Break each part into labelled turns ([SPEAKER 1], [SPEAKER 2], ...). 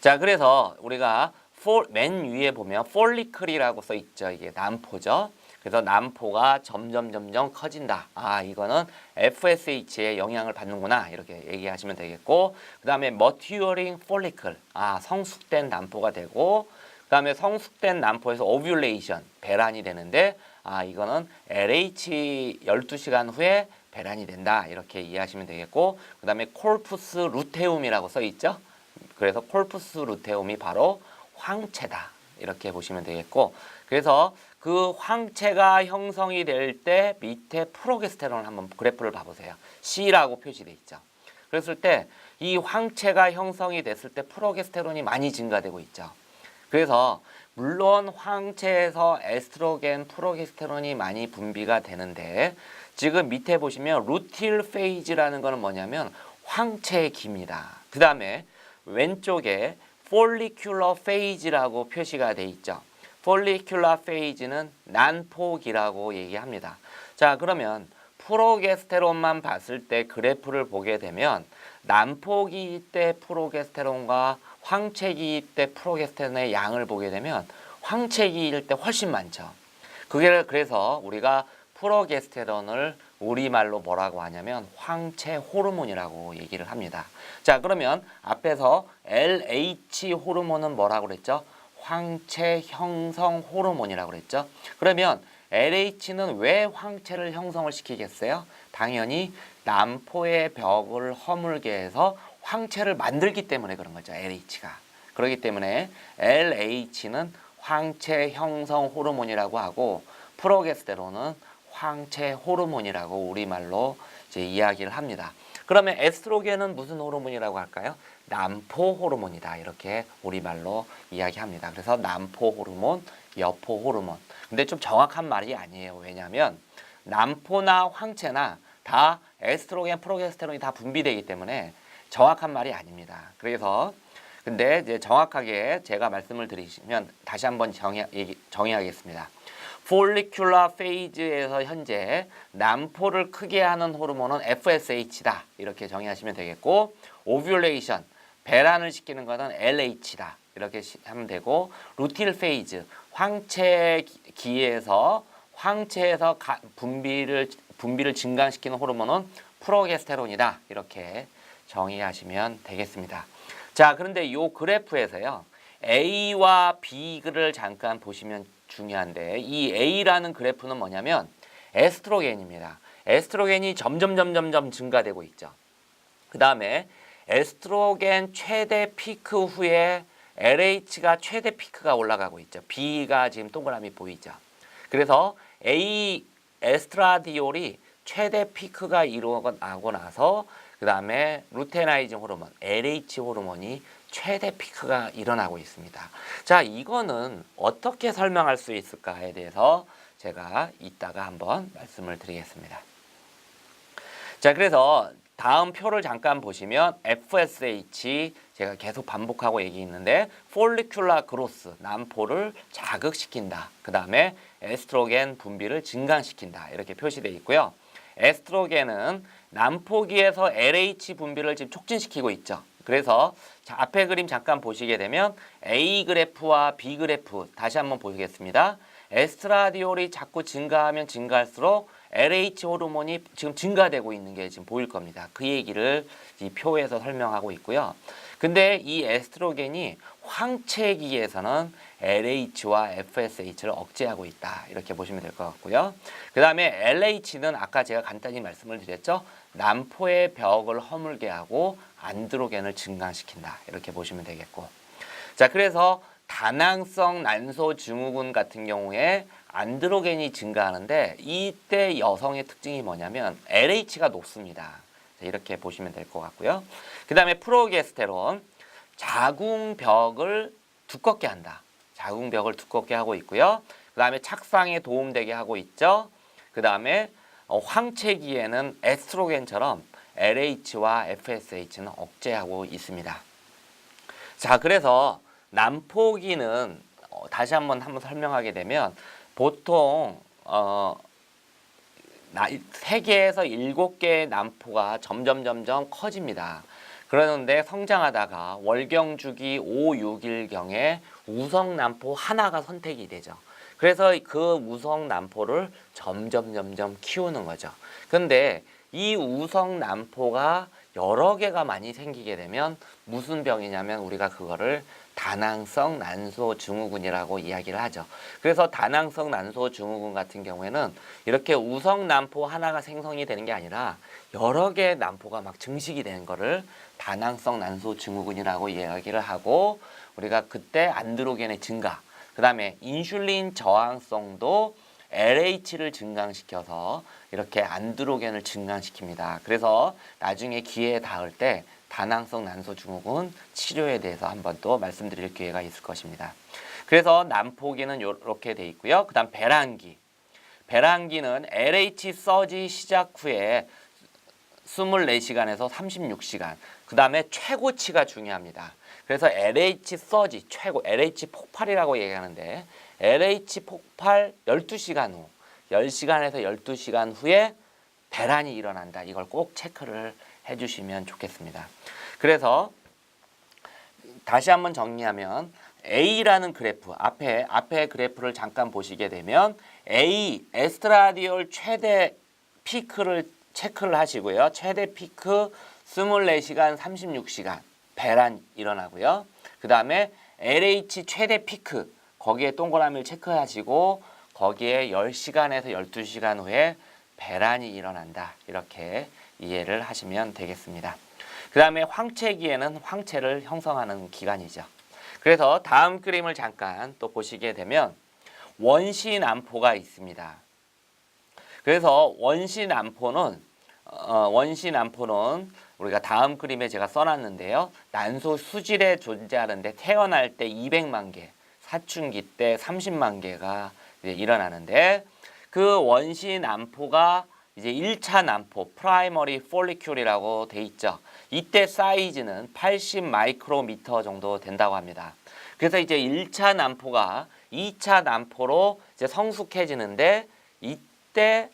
[SPEAKER 1] 자, 그래서 우리가 맨 위에 보면 폴리클이라고 써 있죠. 이게 난포죠. 그래서 난포가 점점 커진다. 아, 이거는 FSH의 영향을 받는구나. 이렇게 얘기하시면 되겠고, 그 다음에 maturing follicle. 아, 성숙된 난포가 되고, 그 다음에 성숙된 난포에서 ovulation, 배란이 되는데, 아, 이거는 LH 12시간 후에 배란이 된다. 이렇게 이해하시면 되겠고, 그 다음에 corpus luteum이라고 써 있죠. 그래서 corpus luteum이 바로 황체다. 이렇게 보시면 되겠고, 그래서 그 황체가 형성이 될 때 밑에 프로게스테론 한번 그래프를 봐보세요. C라고 표시돼 있죠. 그랬을 때 이 황체가 형성이 됐을 때 프로게스테론이 많이 증가되고 있죠. 그래서 물론 황체에서 에스트로겐, 프로게스테론이 많이 분비가 되는데 지금 밑에 보시면 루틸 페이즈라는 거는 뭐냐면 황체의 기입니다. 그 다음에 왼쪽에 폴리큘러 페이즈라고 표시가 돼 있죠. 폴리큘러 페이즈는 난포기라고 얘기합니다. 자, 그러면 프로게스테론만 봤을 때 그래프를 보게 되면 난포기 때 프로게스테론과 황체기 때 프로게스테론의 양을 보게 되면 황체기일 때 훨씬 많죠. 그게 그래서 우리가 프로게스테론을 우리말로 뭐라고 하냐면 황체 호르몬이라고 얘기를 합니다. 자, 그러면 앞에서 LH 호르몬은 뭐라고 그랬죠? 황체 형성 호르몬이라고 그랬죠. 그러면 LH는 왜 황체를 형성을 시키겠어요? 당연히 난포의 벽을 허물게 해서 황체를 만들기 때문에 그런 거죠. LH가. 그렇기 때문에 LH는 황체 형성 호르몬이라고 하고 프로게스테론은 황체 호르몬이라고 우리말로 이제 이야기를 합니다. 그러면 에스트로겐은 무슨 호르몬이라고 할까요? 난포 호르몬이다. 이렇게 우리말로 이야기합니다. 그래서 난포 호르몬, 여포 호르몬. 근데 좀 정확한 말이 아니에요. 왜냐하면 난포나 황체나 다 에스트로겐, 프로게스테론이 다 분비되기 때문에 정확한 말이 아닙니다. 그래서 근데 이제 정확하게 제가 말씀을 드리시면 다시 한번 정의하겠습니다. 폴리큘러 페이즈에서 현재 난포를 크게 하는 호르몬은 FSH다. 이렇게 정의하시면 되겠고, 오뷸레이션, 배란을 시키는 것은 LH다. 이렇게 하면 되고, 루틸 페이즈, 황체기에서 분비를 증가시키는 호르몬은 프로게스테론이다. 이렇게 정의하시면 되겠습니다. 자, 그런데 이 그래프에서요, A와 B를 잠깐 보시면 중요한데, 이 A라는 그래프는 뭐냐면 에스트로겐입니다. 에스트로겐이 점점 증가되고 있죠. 그 다음에 에스트로겐 최대 피크 후에 LH가 최대 피크가 올라가고 있죠. B가 지금 동그라미 보이죠. 그래서 A 에스트라디올이 최대 피크가 일어나고 나서 그 다음에 루테나이징 호르몬, LH 호르몬이 최대 피크가 일어나고 있습니다. 자, 이거는 어떻게 설명할 수 있을까에 대해서 제가 이따가 한번 말씀을 드리겠습니다. 자, 그래서 다음 표를 잠깐 보시면 FSH 제가 계속 반복하고 얘기했는데 폴리큘러 그로스, 난포를 자극시킨다. 그 다음에 에스트로겐 분비를 증강시킨다. 이렇게 표시되어 있고요. 에스트로겐은 난포기에서 LH 분비를 지금 촉진시키고 있죠. 그래서 자, 앞에 그림 잠깐 보시게 되면 A 그래프와 B 그래프 다시 한번 보시겠습니다. 에스트라디올이 자꾸 증가하면 증가할수록 LH 호르몬이 지금 증가되고 있는 게 지금 보일 겁니다. 그 얘기를 이 표에서 설명하고 있고요. 근데 이 에스트로겐이 황체기에서는 LH와 FSH를 억제하고 있다. 이렇게 보시면 될 것 같고요. 그 다음에 LH는 아까 제가 간단히 말씀을 드렸죠. 난포의 벽을 허물게 하고 안드로겐을 증강시킨다. 이렇게 보시면 되겠고. 자, 그래서 다낭성 난소 증후군 같은 경우에 안드로겐이 증가하는데 이때 여성의 특징이 뭐냐면 LH가 높습니다. 자, 이렇게 보시면 될 것 같고요. 그 다음에 프로게스테론, 자궁벽을 두껍게 한다. 자궁벽을 두껍게 하고 있고요. 그 다음에 착상에 도움되게 하고 있죠. 그 다음에 황체기에는 에스트로겐처럼 LH와 FSH는 억제하고 있습니다. 자, 그래서 난포기는 다시 한번 설명하게 되면 보통 3개에서 7개의 난포가 점점 커집니다. 그러는데 성장하다가 월경주기 5, 6일경에 우성남포 하나가 선택이 되죠. 그래서 그 우성남포를 점점 키우는 거죠. 근데 이 우성남포가 여러 개가 많이 생기게 되면 무슨 병이냐면 우리가 그거를 다낭성 난소증후군이라고 이야기를 하죠. 그래서 다낭성 난소증후군 같은 경우에는 이렇게 우성남포 하나가 생성이 되는 게 아니라 여러 개의 남포가 막 증식이 되는 거를 다낭성 난소증후군이라고 이야기를 하고, 우리가 그때 안드로겐의 증가, 그 다음에 인슐린 저항성도 LH를 증강시켜서 이렇게 안드로겐을 증강시킵니다. 그래서 나중에 기회에 닿을 때 다낭성 난소증후군 치료에 대해서 한번 또 말씀드릴 기회가 있을 것입니다. 그래서 난포기는 이렇게 돼 있고요. 그 다음 배란기. 배란기는 LH 서지 시작 후에 24시간에서 36시간. 그 다음에 최고치가 중요합니다. 그래서 LH 서지 최고, LH 폭발이라고 얘기하는데, LH 폭발 12시간 후, 10시간에서 12시간 후에 배란이 일어난다. 이걸 꼭 체크를 해주시면 좋겠습니다. 그래서 다시 한번 정리하면 A라는 그래프, 앞에 그래프를 잠깐 보시게 되면 A, 에스트라디올 최대 피크를 체크를 하시고요. 최대 피크 24시간, 36시간 배란 일어나고요. 그 다음에 LH 최대 피크, 거기에 동그라미를 체크하시고 거기에 10시간에서 12시간 후에 배란이 일어난다. 이렇게 이해를 하시면 되겠습니다. 그 다음에 황체기에는 황체를 형성하는 기간이죠. 그래서 다음 그림을 잠깐 또 보시게 되면 원시남포가 있습니다. 그래서 원시남포는 우리가 다음 그림에 제가 써놨는데요. 난소 수질에 존재하는데 태어날 때 200만 개, 사춘기 때 30만 개가 이제 일어나는데, 그 원시남포가 이제 1차 남포, 프라이머리 폴리큘이라고 돼 있죠. 이때 사이즈는 80 마이크로미터 정도 된다고 합니다. 그래서 이제 1차 남포가 2차 남포로 이제 성숙해지는데, 이때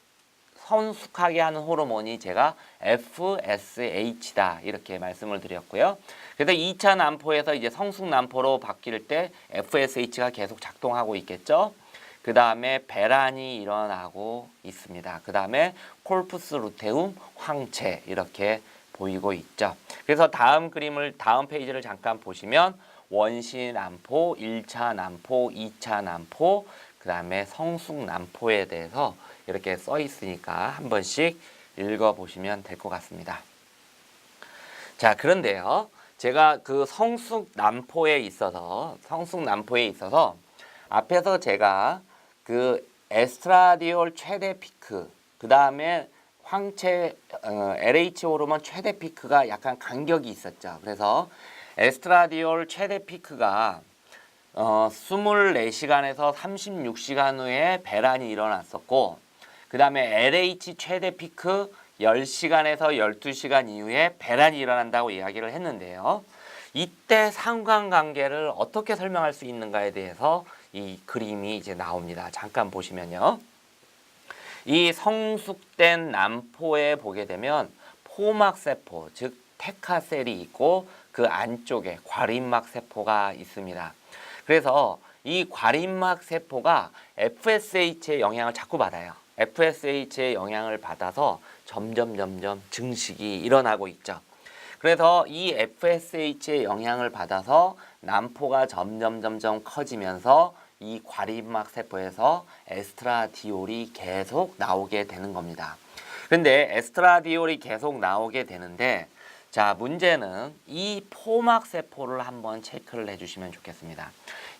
[SPEAKER 1] 성숙하게 하는 호르몬이 제가 FSH다 이렇게 말씀을 드렸고요. 그래서 2차 남포에서 이제 성숙 남포로 바뀔 때 FSH가 계속 작동하고 있겠죠. 그 다음에 배란이 일어나고 있습니다. 그 다음에 콜푸스 루테움, 황체 이렇게 보이고 있죠. 그래서 다음 페이지를 잠깐 보시면 원시 남포, 1차 남포, 2차 남포, 그 다음에 성숙 남포에 대해서 이렇게 써 있으니까 한 번씩 읽어보시면 될 것 같습니다. 자, 그런데요. 제가 그 성숙 남포에 있어서 앞에서 제가 그 에스트라디올 최대 피크, 그 다음에 황체 LH 호르몬 최대 피크가 약간 간격이 있었죠. 그래서 에스트라디올 최대 피크가 24시간에서 36시간 후에 배란이 일어났었고, 그 다음에 LH 최대 피크 10시간에서 12시간 이후에 배란이 일어난다고 이야기를 했는데요. 이때 상관관계를 어떻게 설명할 수 있는가에 대해서 이 그림이 이제 나옵니다. 잠깐 보시면요. 이 성숙된 남포에 보게 되면 포막세포, 즉 테카셀이 있고 그 안쪽에 과립막 세포가 있습니다. 그래서 이 과립막 세포가 FSH의 영향을 자꾸 받아요. FSH의 영향을 받아서 점점 증식이 일어나고 있죠. 그래서 이 FSH의 영향을 받아서 남포가 점점 커지면서 이 과립막 세포에서 에스트라디올이 계속 나오게 되는 겁니다. 근데 에스트라디올이 계속 나오게 되는데, 자, 문제는 이 포막세포를 한번 체크를 해주시면 좋겠습니다.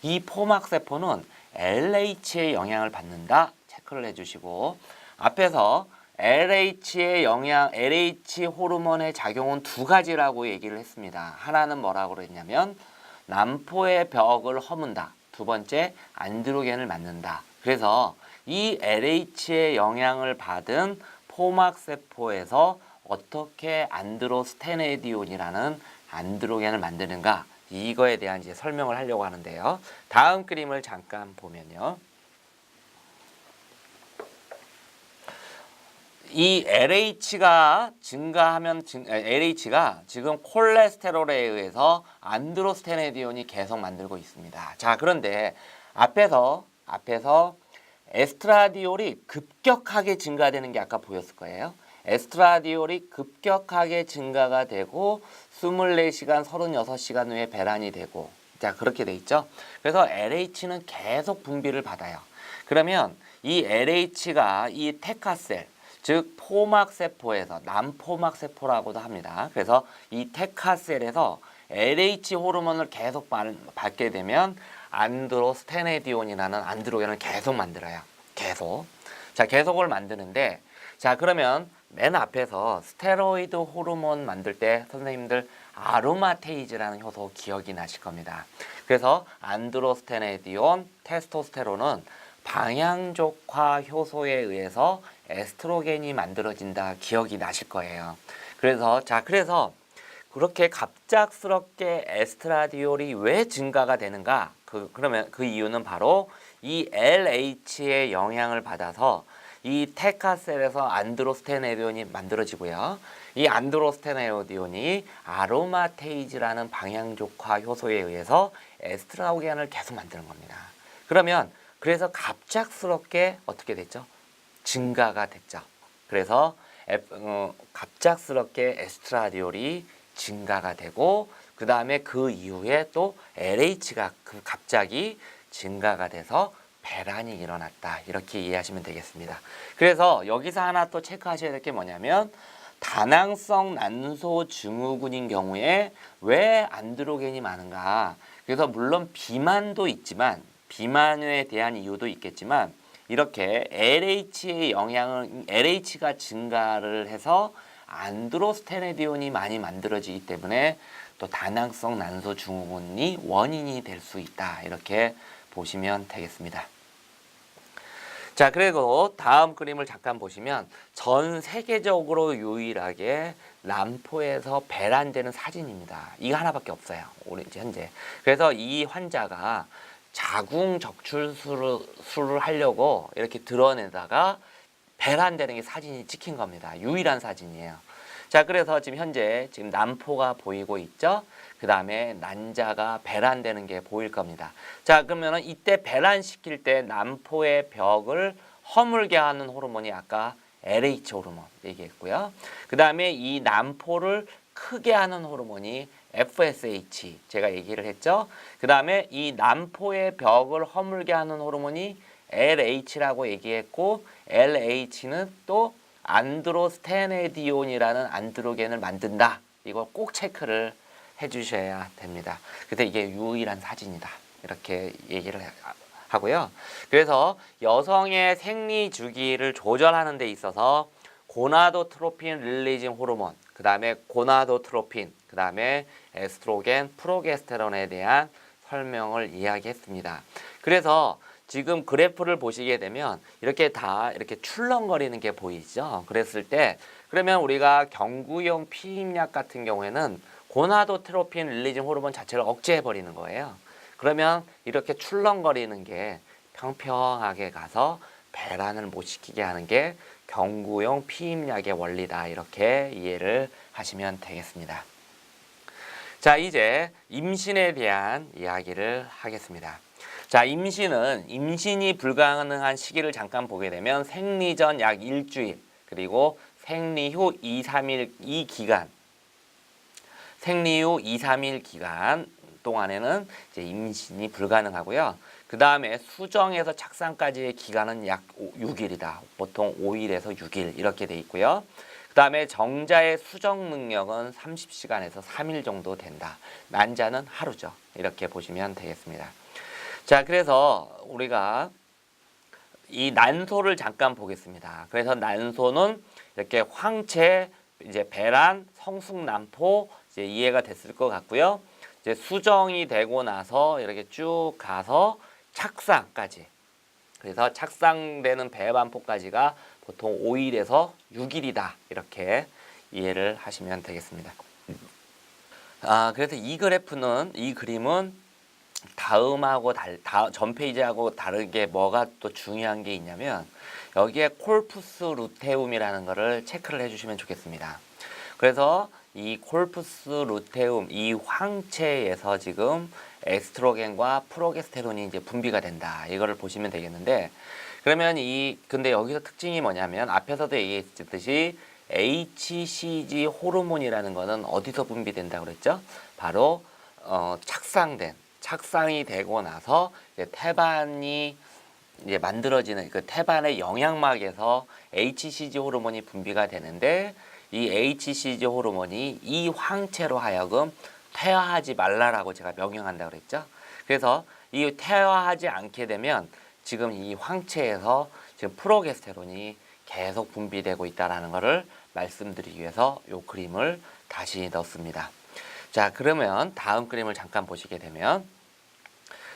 [SPEAKER 1] 이 포막세포는 LH의 영향을 받는다. 체크를 해주시고, 앞에서 LH의 영향, LH 호르몬의 작용은 두 가지라고 얘기를 했습니다. 하나는 뭐라고 그랬냐면 남포의 벽을 허문다. 두 번째, 안드로겐을 만든다. 그래서 이 LH의 영향을 받은 포막세포에서 어떻게 안드로스테네디온이라는 안드로겐을 만드는가, 이거에 대한 이제 설명을 하려고 하는데요. 다음 그림을 잠깐 보면요. 이 LH가 증가하면 LH가 지금 콜레스테롤에 의해서 안드로스테네디온이 계속 만들고 있습니다. 자, 그런데 앞에서 에스트라디올이 급격하게 증가되는 게 아까 보였을 거예요. 에스트라디올이 급격하게 증가가 되고 24시간, 36시간 후에 배란이 되고, 자, 그렇게 돼 있죠. 그래서 LH는 계속 분비를 받아요. 그러면 이 LH가 이 테카셀, 즉 포막세포에서 남포막세포라고도 합니다. 그래서 이 테카셀에서 LH 호르몬을 계속 받게 되면 안드로스테네디온이라는 안드로겐을 계속 만들어요. 계속. 자, 계속을 만드는데, 자, 그러면 맨 앞에서 스테로이드 호르몬 만들 때 선생님들 아로마테이즈라는 효소 기억이 나실 겁니다. 그래서 안드로스테네디온, 테스토스테론은 방향족화 효소에 의해서 에스트로겐이 만들어진다 기억이 나실 거예요. 그래서 그렇게 갑작스럽게 에스트라디올이 왜 증가가 되는가? 그러면 그 이유는 바로 이 LH의 영향을 받아서 이 테카셀에서 안드로스테네디온이 만들어지고요. 이 안드로스테네디온이 아로마테이즈라는 방향족화 효소에 의해서 에스트로겐을 계속 만드는 겁니다. 그래서 갑작스럽게 어떻게 됐죠? 증가가 됐죠. 그래서 갑작스럽게 에스트라디올이 증가가 되고 그 다음에 그 이후에 또 LH가 갑자기 증가가 돼서 배란이 일어났다. 이렇게 이해하시면 되겠습니다. 그래서 여기서 하나 또 체크하셔야 될 게 뭐냐면 다낭성 난소 증후군인 경우에 왜 안드로겐이 많은가? 그래서 물론 비만도 있지만 비만에 대한 이유도 있겠지만 이렇게 LH가 증가를 해서 안드로스테네디온이 많이 만들어지기 때문에 또 다낭성 난소 증후군이 원인이 될 수 있다. 이렇게 보시면 되겠습니다. 자, 그리고 다음 그림을 잠깐 보시면 전 세계적으로 유일하게 남포에서 배란되는 사진입니다. 이거 하나밖에 없어요. 우리 현재. 그래서 이 환자가 자궁 적출술을 하려고 이렇게 드러내다가 배란되는 게 사진이 찍힌 겁니다. 유일한 사진이에요. 자, 그래서 현재 난포가 보이고 있죠. 그 다음에 난자가 배란되는 게 보일 겁니다. 자, 그러면은 이때 배란시킬 때 난포의 벽을 허물게 하는 호르몬이 아까 LH 호르몬 얘기했고요. 그 다음에 이 난포를 크게 하는 호르몬이 FSH 제가 얘기를 했죠. 그 다음에 이 난포의 벽을 허물게 하는 호르몬이 LH라고 얘기했고 LH는 또 안드로스테네디온이라는 안드로겐을 만든다. 이걸 꼭 체크를 해주셔야 됩니다. 그래서 이게 유일한 사진이다. 이렇게 얘기를 하고요. 그래서 여성의 생리 주기를 조절하는 데 있어서 고나도트로핀 릴리징 호르몬, 그 다음에 고나도트로핀, 그 다음에 에스트로겐, 프로게스테론에 대한 설명을 이야기했습니다. 그래서 지금 그래프를 보시게 되면 이렇게 출렁거리는 게 보이죠. 그랬을 때 그러면 우리가 경구용 피임약 같은 경우에는 고나도트로핀 릴리징 호르몬 자체를 억제해 버리는 거예요. 그러면 이렇게 출렁거리는 게 평평하게 가서 배란을 못 시키게 하는 게 경구용 피임약의 원리다. 이렇게 이해를 하시면 되겠습니다. 자, 이제 임신에 대한 이야기를 하겠습니다. 자, 임신이 불가능한 시기를 잠깐 보게 되면 생리 전 약 일주일, 그리고 생리 후 2-3일 기간 동안에는 이제 임신이 불가능하고요. 그 다음에 수정에서 착상까지의 기간은 약 6일이다. 보통 5일에서 6일 이렇게 돼 있고요. 그 다음에 정자의 수정 능력은 30시간에서 3일 정도 된다. 난자는 하루죠. 이렇게 보시면 되겠습니다. 자, 그래서 우리가 이 난소를 잠깐 보겠습니다. 그래서 난소는 이렇게 황체, 이제 배란, 성숙난포 이제 이해가 됐을 것 같고요. 이제 수정이 되고 나서 이렇게 쭉 가서 착상까지. 그래서 착상되는 배반포까지가 보통 5일에서 6일이다. 이렇게 이해를 하시면 되겠습니다. 그래서 이 그림은 다음하고 전 페이지하고 다르게 뭐가 또 중요한 게 있냐면 여기에 콜푸스 루테움이라는 거를 체크를 해주시면 좋겠습니다. 그래서 이 콜푸스 루테움 이 황체에서 지금 에스트로겐과 프로게스테론이 이제 분비가 된다. 이거를 보시면 되겠는데 그러면 근데 여기서 특징이 뭐냐면 앞에서도 얘기했듯이 HCG 호르몬이라는 거는 어디서 분비된다고 그랬죠? 바로 착상이 되고 나서 이제 태반이 이제 만들어지는 그 태반의 영양막에서 HCG 호르몬이 분비가 되는데 이 HCG 호르몬이 이 황체로 하여금 퇴화하지 말라라고 제가 명령한다고 그랬죠. 그래서 이 퇴화하지 않게 되면 지금 이 황체에서 지금 프로게스테론이 계속 분비되고 있다라는 것을 말씀드리기 위해서 이 그림을 다시 넣습니다. 자, 그러면 다음 그림을 잠깐 보시게 되면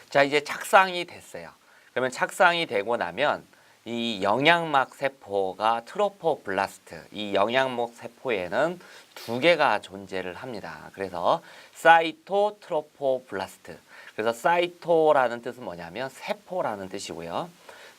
[SPEAKER 1] 자, 이제 착상이 됐어요. 그러면 착상이 되고 나면 이 영양막 세포가 트로포블라스트, 이 영양막 세포에는 두 개가 존재를 합니다. 그래서 사이토 트로포블라스트. 그래서 사이토라는 뜻은 뭐냐면 세포라는 뜻이고요.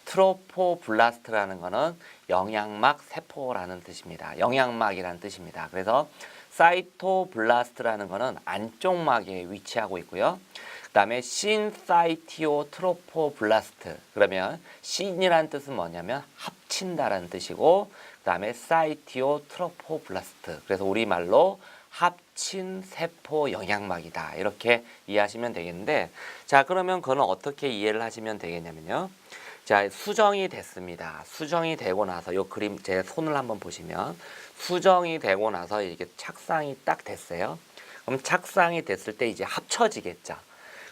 [SPEAKER 1] 트로포블라스트라는 거는 영양막 세포라는 뜻입니다. 영양막이라는 뜻입니다. 그래서 사이토블라스트라는 거는 안쪽 막에 위치하고 있고요. 그 다음에 신사이티오 트로포블라스트. 그러면 신이라는 뜻은 뭐냐면 합친다라는 뜻이고 그 다음에 사이티오 트로포블라스트. 그래서 우리말로 합친 세포 영양막이다. 이렇게 이해하시면 되겠는데 자, 그러면 그거는 어떻게 이해를 하시면 되겠냐면요. 자, 수정이 됐습니다. 수정이 되고 나서 이 그림 제 손을 한번 보시면 수정이 되고 나서 이렇게 착상이 딱 됐어요. 그럼 착상이 됐을 때 이제 합쳐지겠죠.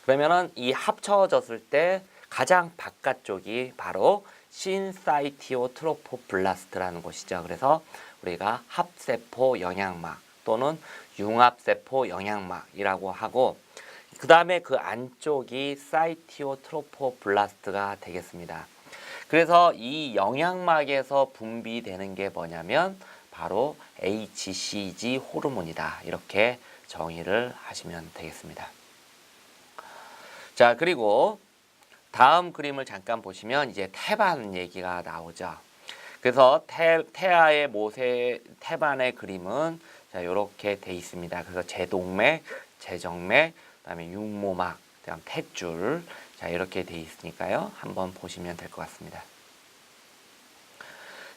[SPEAKER 1] 그러면은 이 합쳐졌을 때 가장 바깥쪽이 바로 신사이티오 트로포블라스트라는 곳이죠. 그래서 우리가 합세포 영양막 또는 융합세포 영양막이라고 하고 그 다음에 그 안쪽이 사이티오 트로포블라스트가 되겠습니다. 그래서 이 영양막에서 분비되는 게 뭐냐면 바로 HCG 호르몬이다. 이렇게 정의를 하시면 되겠습니다. 자, 그리고 다음 그림을 잠깐 보시면 이제 태반 얘기가 나오죠. 그래서 태아의 태반의 그림은 자, 이렇게 돼 있습니다. 그래서 제동맥, 제정맥, 그다음에 육모막, 그다음 탯줄, 자, 이렇게 돼 있으니까요. 한번 보시면 될 것 같습니다.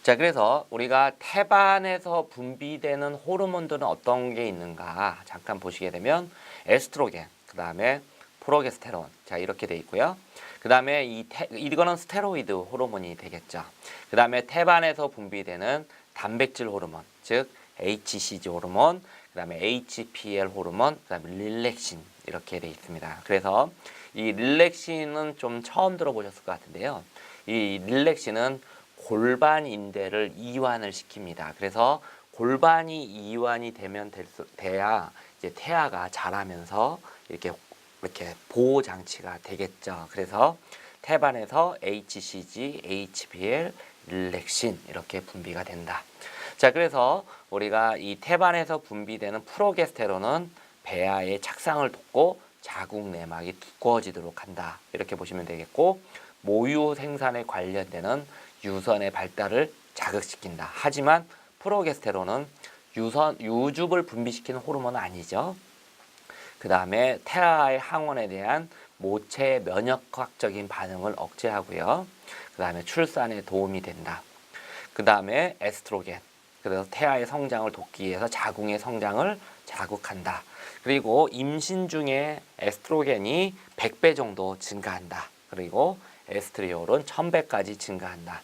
[SPEAKER 1] 자, 그래서 우리가 태반에서 분비되는 호르몬들은 어떤 게 있는가 잠깐 보시게 되면 에스트로겐, 그 다음에 프로게스테론, 자, 이렇게 돼 있고요. 그 다음에 이거는 스테로이드 호르몬이 되겠죠. 그 다음에 태반에서 분비되는 단백질 호르몬, 즉 HCG 호르몬, 그 다음에 HPL 호르몬, 그 다음에 릴렉신 이렇게 돼 있습니다. 그래서 이 릴렉신은 좀 처음 들어보셨을 것 같은데요. 이 릴렉신은 골반 인대를 이완을 시킵니다. 그래서 골반이 이완이 돼야 이제 태아가 자라면서 이렇게 보호 장치가 되겠죠. 그래서 태반에서 HCG, HPL, 릴렉신 이렇게 분비가 된다. 자, 그래서 우리가 이 태반에서 분비되는 프로게스테론은 배아의 착상을 돕고 자궁 내막이 두꺼워지도록 한다. 이렇게 보시면 되겠고 모유 생산에 관련되는 유선의 발달을 자극시킨다. 하지만 프로게스테론은 유즙을 분비시키는 호르몬은 아니죠. 그 다음에 태아의 항원에 대한 모체의 면역학적인 반응을 억제하고요. 그 다음에 출산에 도움이 된다. 그 다음에 에스트로겐. 그래서 태아의 성장을 돕기 위해서 자궁의 성장을 자극한다. 그리고 임신 중에 에스트로겐이 100배 정도 증가한다. 그리고 에스트리올은 1000배까지 증가한다.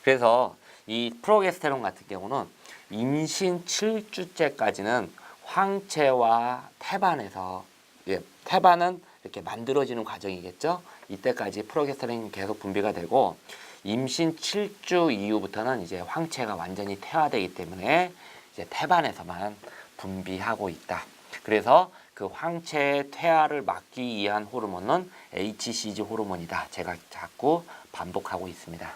[SPEAKER 1] 그래서 이 프로게스테론 같은 경우는 임신 7주째까지는 황체와 태반에서 태반은 이렇게 만들어지는 과정이겠죠. 이때까지 프로게스테론이 계속 분비가 되고 임신 7주 이후부터는 이제 황체가 완전히 퇴화되기 때문에 이제 태반에서만 분비하고 있다. 그래서 그 황체의 퇴화를 막기 위한 호르몬은 HCG 호르몬이다. 제가 자꾸 반복하고 있습니다.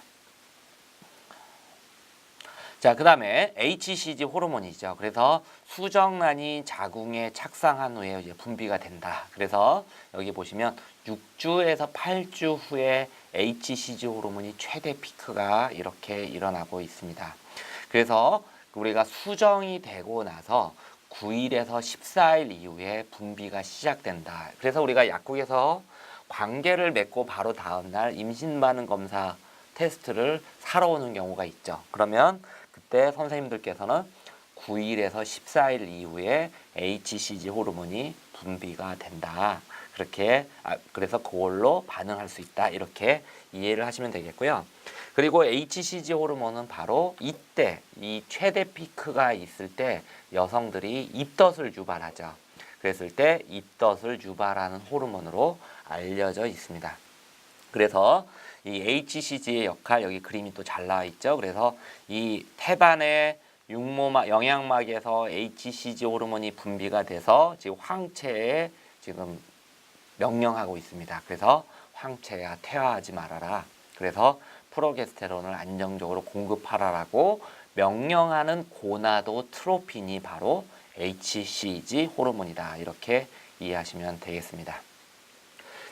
[SPEAKER 1] 자, 그 다음에 HCG 호르몬이죠. 그래서 수정란이 자궁에 착상한 후에 이제 분비가 된다. 그래서 여기 보시면 6주에서 8주 후에 HCG 호르몬이 최대 피크가 이렇게 일어나고 있습니다. 그래서 우리가 수정이 되고 나서 9일에서 14일 이후에 분비가 시작된다. 그래서 우리가 약국에서 관계를 맺고 바로 다음날 임신 반응 검사 테스트를 사러 오는 경우가 있죠. 그러면 그때 선생님들께서는 9일에서 14일 이후에 HCG 호르몬이 분비가 된다. 그렇게 그래서 그걸로 반응할 수 있다. 이렇게 이해를 하시면 되겠고요. 그리고 HCG 호르몬은 바로 이때 이 최대 피크가 있을 때 여성들이 입덧을 유발하죠. 그랬을 때 입덧을 유발하는 호르몬으로 알려져 있습니다. 그래서 이 HCG의 역할, 여기 그림이 또 잘 나와 있죠. 그래서 이 태반의 육모막, 영양막에서 HCG 호르몬이 분비가 돼서 지금 황체에 지금 명령하고 있습니다. 그래서 황체야 퇴화하지 말아라. 그래서 프로게스테론을 안정적으로 공급하라라고 명령하는 고나도트로핀이 바로 HCG 호르몬이다. 이렇게 이해하시면 되겠습니다.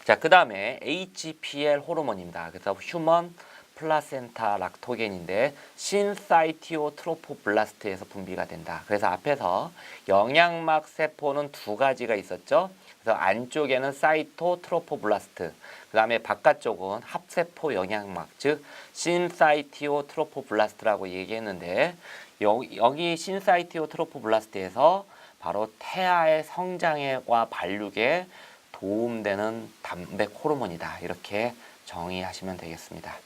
[SPEAKER 1] 자, 그 다음에 HPL 호르몬입니다. 그래서 휴먼 플라센타 락토겐인데 신사이티오트로포블라스트에서 분비가 된다. 그래서 앞에서 영양막 세포는 두 가지가 있었죠. 그래서 안쪽에는 사이토트로포블라스트, 그 다음에 바깥쪽은 합세포 영양막, 즉 신사이티오트로포블라스트라고 얘기했는데 여기 신사이티오트로포블라스트에서 바로 태아의 성장과 발육에 도움되는 담백 호르몬이다. 이렇게 정의하시면 되겠습니다.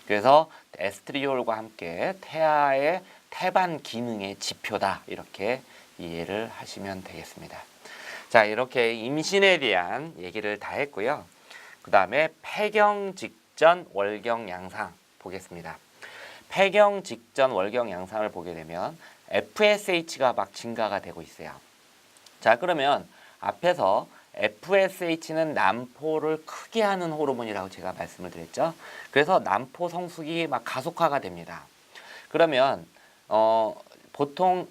[SPEAKER 1] 그래서 에스트리올과 함께 태아의 태반 기능의 지표다. 이렇게 이해를 하시면 되겠습니다. 자, 이렇게 임신에 대한 얘기를 다 했고요. 그 다음에 폐경 직전 월경 양상 보겠습니다. 폐경 직전 월경 양상을 보게 되면 FSH가 막 증가가 되고 있어요. 자, 그러면 앞에서 FSH는 난포를 크게 하는 호르몬이라고 제가 말씀을 드렸죠. 그래서 난포 성숙이 막 가속화가 됩니다. 그러면 보통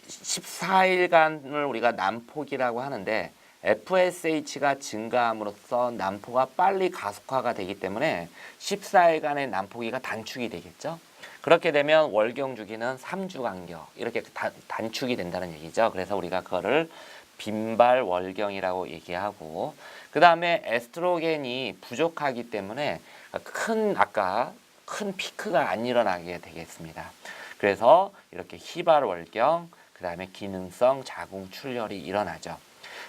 [SPEAKER 1] 14일간을 우리가 난폭이라고 하는데 FSH가 증가함으로써 난포가 빨리 가속화가 되기 때문에 14일간의 난포기가 단축이 되겠죠. 그렇게 되면 월경 주기는 3주 간격 이렇게 단축이 된다는 얘기죠. 그래서 우리가 그거를 빈발 월경이라고 얘기하고, 그 다음에 에스트로겐이 부족하기 때문에 아까 큰 피크가 안 일어나게 되겠습니다. 그래서 이렇게 희발 월경, 그 다음에 기능성 자궁 출혈이 일어나죠.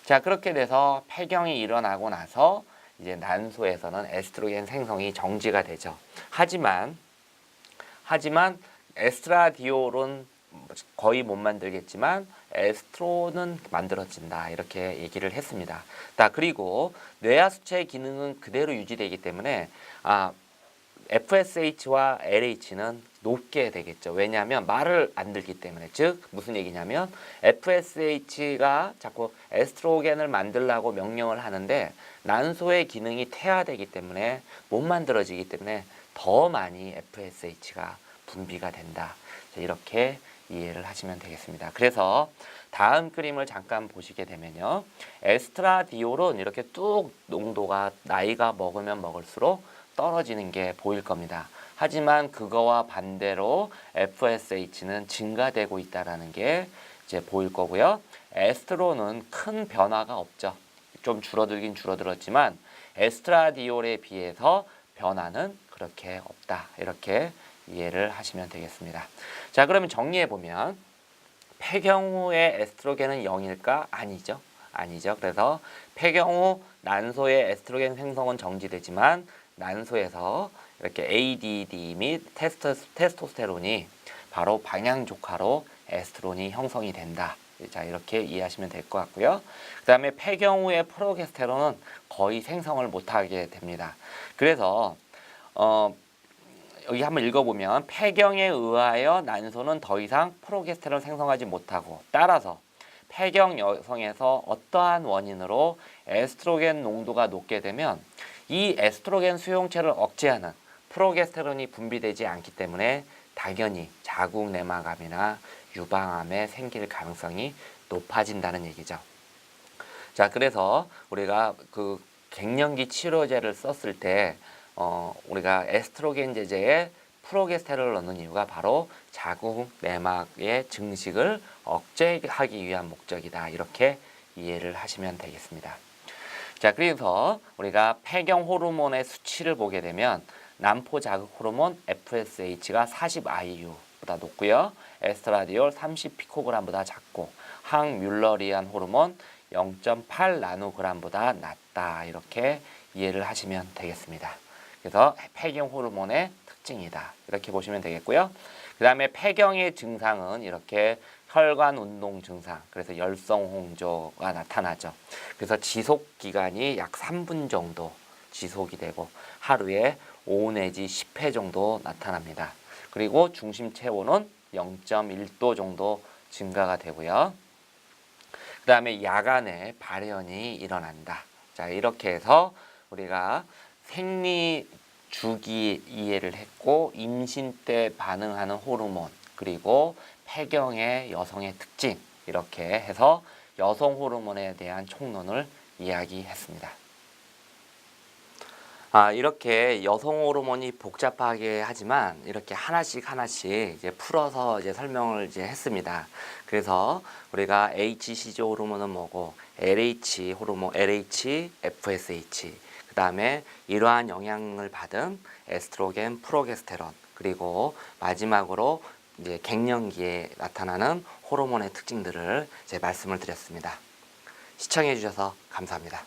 [SPEAKER 1] 자, 그렇게 돼서 폐경이 일어나고 나서 이제 난소에서는 에스트로겐 생성이 정지가 되죠. 하지만 에스트라디올은 거의 못 만들겠지만 에스트로는 만들어진다. 이렇게 얘기를 했습니다. 자, 그리고 뇌하수체 기능은 그대로 유지되기 때문에 FSH와 LH는 높게 되겠죠. 왜냐하면 말을 안 듣기 때문에. 즉 무슨 얘기냐면 FSH가 자꾸 에스트로겐을 만들라고 명령을 하는데 난소의 기능이 퇴화되기 때문에 못 만들어지기 때문에 더 많이 FSH가 분비가 된다. 이렇게 이해를 하시면 되겠습니다. 그래서 다음 그림을 잠깐 보시게 되면요. 에스트라디올은 이렇게 뚝 농도가 나이가 먹으면 먹을수록 떨어지는 게 보일 겁니다. 하지만 그거와 반대로 FSH는 증가되고 있다는 게 이제 보일 거고요. 에스트로는 큰 변화가 없죠. 좀 줄어들긴 줄어들었지만 에스트라디올에 비해서 변화는 그렇게 없다. 이렇게 이해를 하시면 되겠습니다. 자, 그러면 정리해 보면 폐경 후에 에스트로겐은 0일까? 아니죠. 아니죠. 그래서 폐경 후 난소의 에스트로겐 생성은 정지되지만 난소에서 이렇게 ADD 및 테스토스테론이 바로 방향 조카로 에스트론이 형성이 된다. 자, 이렇게 이해하시면 될 것 같고요. 그 다음에 폐경 후에 프로게스테론은 거의 생성을 못하게 됩니다. 그래서 여기 한번 읽어보면 폐경에 의하여 난소는 더 이상 프로게스테론 생성하지 못하고, 따라서 폐경 여성에서 어떠한 원인으로 에스트로겐 농도가 높게 되면 이 에스트로겐 수용체를 억제하는 프로게스테론이 분비되지 않기 때문에 당연히 자궁 내막암이나 유방암에 생길 가능성이 높아진다는 얘기죠. 자, 그래서 우리가 그 갱년기 치료제를 썼을 때 우리가 에스트로겐 제제에 프로게스테론을 넣는 이유가 바로 자궁 내막의 증식을 억제하기 위한 목적이다. 이렇게 이해를 하시면 되겠습니다. 자, 그래서 우리가 폐경 호르몬의 수치를 보게 되면 남포 자극 호르몬 FSH가 40IU보다 높고요. 에스트라디올 30피코그램보다 작고 항뮬러리안 호르몬 0.8 나노그램보다 낮다. 이렇게 이해를 하시면 되겠습니다. 그래서 폐경 호르몬의 특징이다. 이렇게 보시면 되겠고요. 그 다음에 폐경의 증상은 이렇게 혈관 운동 증상, 그래서 열성 홍조가 나타나죠. 그래서 지속 기간이 약 3분 정도 지속이 되고 하루에 5 내지 10회 정도 나타납니다. 그리고 중심 체온은 0.1도 정도 증가가 되고요. 그 다음에 야간에 발현이 일어난다. 자, 이렇게 해서 우리가 생리 주기 이해를 했고, 임신 때 반응하는 호르몬, 그리고 폐경의 여성의 특징, 이렇게 해서 여성 호르몬에 대한 총론을 이야기했습니다. 이렇게 여성 호르몬이 복잡하게 하지만 이렇게 하나씩 이제 풀어서 이제 설명을 이제 했습니다. 그래서 우리가 HCG 호르몬은 뭐고, LH 호르몬, LH, FSH, 그 다음에 이러한 영향을 받은 에스트로겐, 프로게스테론, 그리고 마지막으로 이제 갱년기에 나타나는 호르몬의 특징들을 이제 말씀을 드렸습니다. 시청해 주셔서 감사합니다.